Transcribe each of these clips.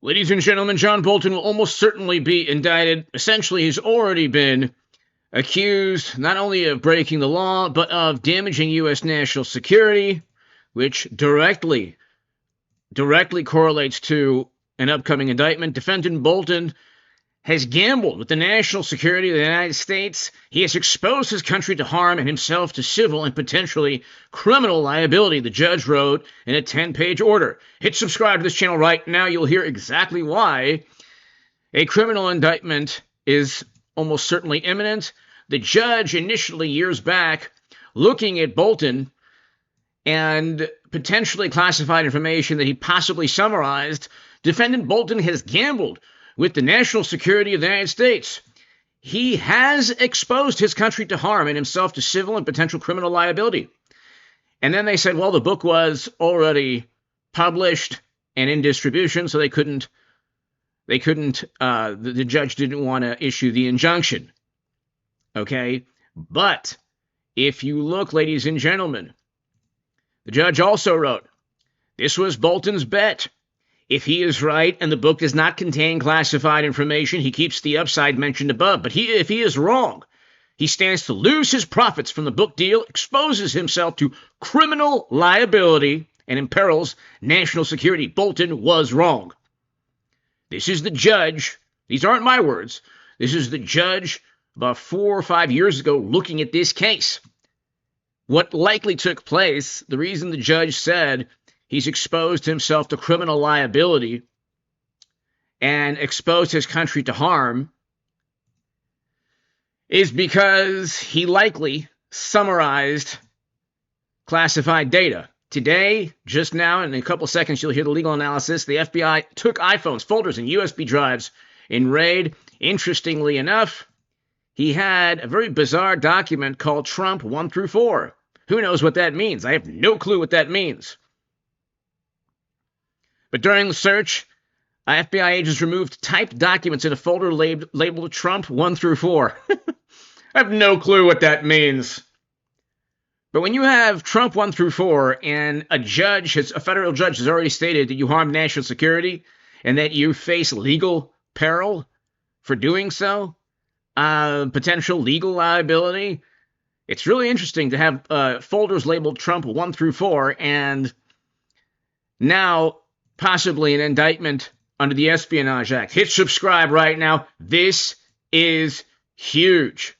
Ladies and gentlemen, John Bolton will almost certainly be indicted. Essentially, he's already been accused not only of breaking the law, but of damaging U.S. national security, which directly correlates to an upcoming indictment. Defendant Bolton has gambled with the national security of the United States. He has exposed his country to harm and himself to civil and potentially criminal liability, the judge wrote in a 10-page order. Hit subscribe to this channel right now. You'll hear exactly why a criminal indictment is almost certainly imminent. The judge initially, years back, looking at Bolton and potentially classified information that he possibly summarized, defendant Bolton has gambled with the national security of the United States. He has exposed his country to harm and himself to civil and potential criminal liability. And then they said, well, the book was already published and in distribution, so the judge didn't want to issue the injunction. Okay? But if you look, ladies and gentlemen, the judge also wrote, this was Bolton's bet. If he is right and the book does not contain classified information, he keeps the upside mentioned above. But if he is wrong, he stands to lose his profits from the book deal, exposes himself to criminal liability, and imperils national security. Bolton was wrong. This is the judge. These aren't my words. This is the judge about 4 or 5 years ago looking at this case. What likely took place, the reason the judge said he's exposed himself to criminal liability and exposed his country to harm is because he likely summarized classified data. Today, just now, in a couple seconds, you'll hear the legal analysis. The FBI took iPhones, folders, and USB drives in raid. Interestingly enough, he had a very bizarre document called Trump 1 through 4. Who knows what that means? I have no clue what that means. But during the search, FBI agents removed typed documents in a folder labeled Trump 1 through 4. I have no clue what that means. But when you have Trump 1 through 4 and a federal judge has already stated that you harm national security and that you face legal peril for doing so, potential legal liability, it's really interesting to have folders labeled Trump 1 through 4 and now possibly an indictment under the Espionage Act. Hit subscribe right now. This is huge.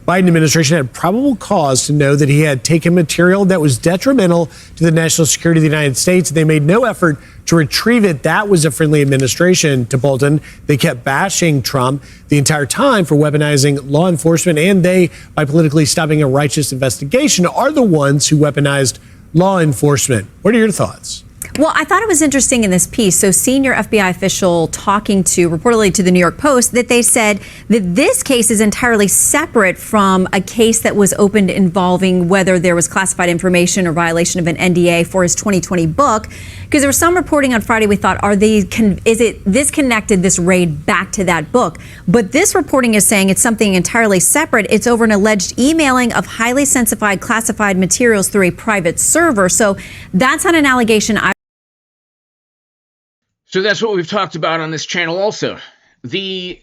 Biden administration had probable cause to know that he had taken material that was detrimental to the national security of the United States. They made no effort to retrieve it. That was a friendly administration to Bolton. They kept bashing Trump the entire time for weaponizing law enforcement, and they, by politically stopping a righteous investigation, are the ones who weaponized law enforcement. What are your thoughts? Well, I thought it was interesting in this piece. So senior FBI official talking reportedly to the New York Post, that they said that this case is entirely separate from a case that was opened involving whether there was classified information or violation of an NDA for his 2020 book. Because there was some reporting on Friday, we thought, this connected this raid back to that book? But this reporting is saying it's something entirely separate. It's over an alleged emailing of highly sensitive classified materials through a private server. So that's not an allegation. So that's what we've talked about on this channel also. They're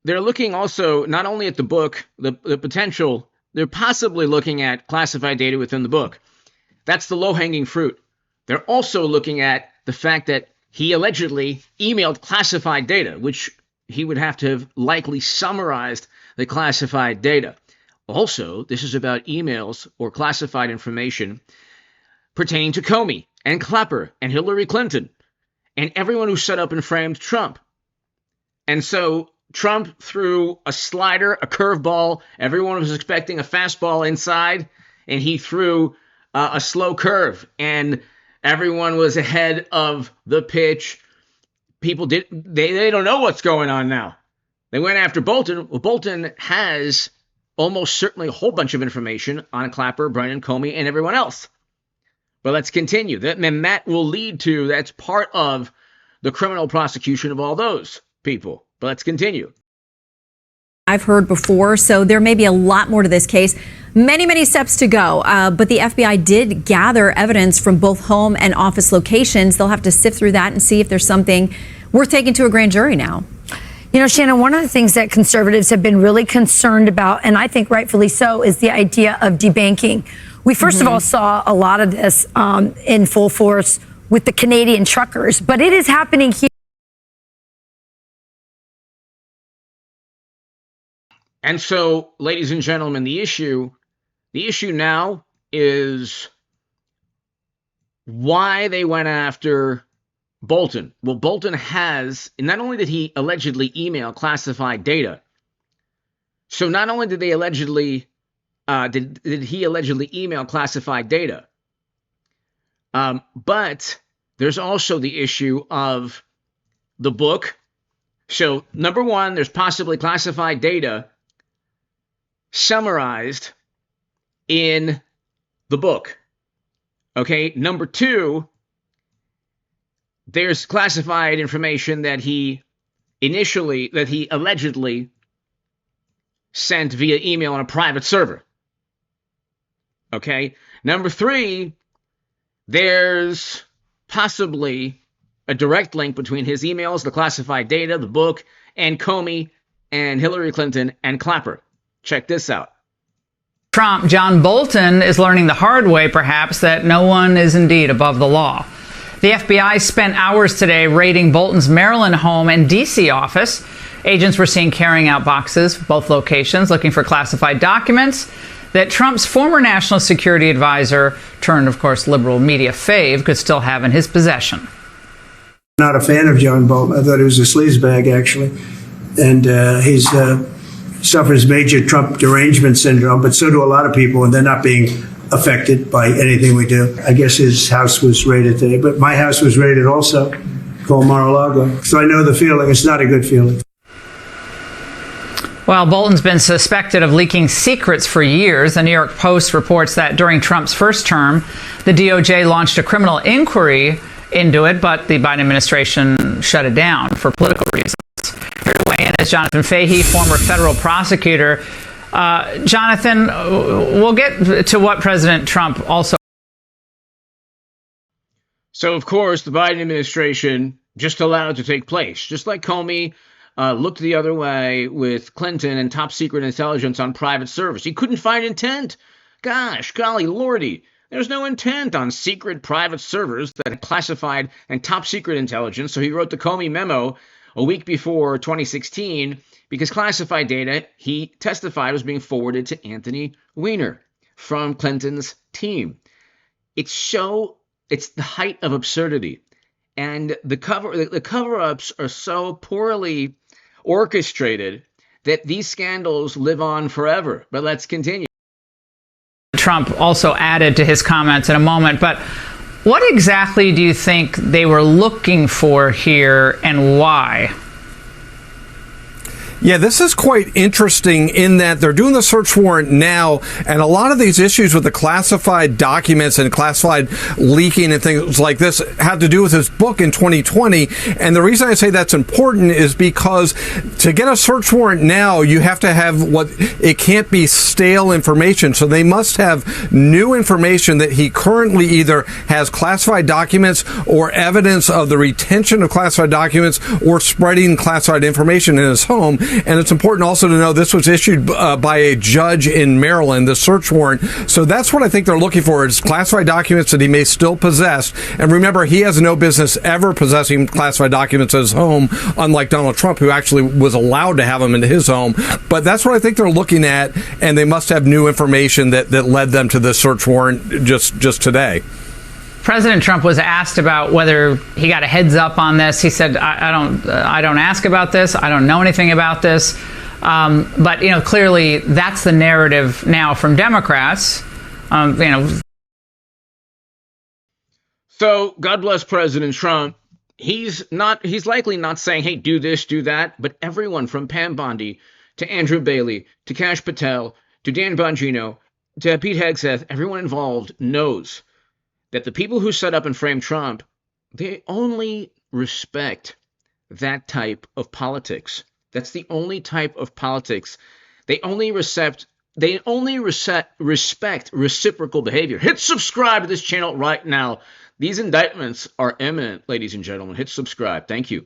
looking also not only at the book, the potential, they're possibly looking at classified data within the book. That's the low-hanging fruit. They're also looking at the fact that he allegedly emailed classified data, which he would have to have likely summarized the classified data. Also, this is about emails or classified information pertaining to Comey and Clapper and Hillary Clinton and everyone who set up and framed Trump. And so Trump threw a slider, a curveball. Everyone was expecting a fastball inside, and he threw a slow curve. And everyone was ahead of the pitch. People they don't know what's going on now. They went after Bolton. Well, Bolton has almost certainly a whole bunch of information on Clapper, Brennan, Comey, and everyone else. But let's continue. And that will lead to, that's part of the criminal prosecution of all those people. But let's continue. I've heard before, so there may be a lot more to this case. Many steps to go, but the FBI did gather evidence from both home and office locations. They'll have to sift through that and see if there's something worth taking to a grand jury now. You know, Shannon, one of the things that conservatives have been really concerned about, and I think rightfully so, is the idea of debanking. We first of all saw a lot of this in full force with the Canadian truckers, but it is happening here. And so, ladies and gentlemen, the issue now is why they went after Bolton. Well, Bolton has, not only did he allegedly email classified data, so not only did they allegedly, did he allegedly email classified data, but there's also the issue of the book. So, number one, there's possibly classified data summarized in the book. Okay, number two, there's classified information that he allegedly sent via email on a private server. Okay, number three, there's possibly a direct link between his emails, the classified data, the book, and Comey and Hillary Clinton and Clapper. Check this out. Trump, John Bolton is learning the hard way, perhaps, that no one is indeed above the law. The FBI spent hours today raiding Bolton's Maryland home and D.C. office. Agents were seen carrying out boxes, both locations, looking for classified documents that Trump's former national security advisor, turned, of course, liberal media fave, could still have in his possession. Not a fan of John Bolton. I thought he was a sleazebag, actually. And he's suffers major Trump derangement syndrome, but so do a lot of people, and they're not being affected by anything we do. I guess his house was raided today, but my house was raided also, called Mar-a-Lago. So I know the feeling. It's not a good feeling. Well, Bolton's been suspected of leaking secrets for years. The New York Post reports that during Trump's first term, the DOJ launched a criminal inquiry into it, but the Biden administration shut it down for political reasons. Here to weigh in is Jonathan Fahey, former federal prosecutor. Jonathan, we'll get to what President Trump also. So, of course, the Biden administration just allowed it to take place, just like Comey looked the other way with Clinton and top secret intelligence on private servers. He couldn't find intent. Gosh, golly lordy. There's no intent on secret private servers that had classified and top secret intelligence. So he wrote the Comey memo a week before 2016 because classified data, he testified, was being forwarded to Anthony Weiner from Clinton's team. It's the height of absurdity. And the cover-ups are so poorly orchestrated that these scandals live on forever. But let's continue. Trump also added to his comments in a moment, but what exactly do you think they were looking for here and why? Yeah, this is quite interesting in that they're doing the search warrant now, and a lot of these issues with the classified documents and classified leaking and things like this have to do with his book in 2020. And the reason I say that's important is because to get a search warrant now, you have to have it can't be stale information. So they must have new information that he currently either has classified documents or evidence of the retention of classified documents or spreading classified information in his home. And it's important also to know this was issued by a judge in Maryland, the search warrant. So that's what I think they're looking for, is classified documents that he may still possess. And remember, he has no business ever possessing classified documents at his home, unlike Donald Trump, who actually was allowed to have them into his home. But that's what I think they're looking at, and they must have new information that led them to this search warrant just today. President Trump was asked about whether he got a heads up on this. He said, I don't ask about this. I don't know anything about this. But, clearly that's the narrative now from Democrats. So God bless President Trump. He's likely not saying, hey, do this, do that. But everyone from Pam Bondi to Andrew Bailey to Kash Patel to Dan Bongino to Pete Hegseth, everyone involved knows that the people who set up and framed Trump, they only respect that type of politics. That's the only type of politics. They only respect they only respect reciprocal behavior. Hit subscribe to this channel right now. These indictments are imminent, ladies and gentlemen. Hit subscribe. Thank you.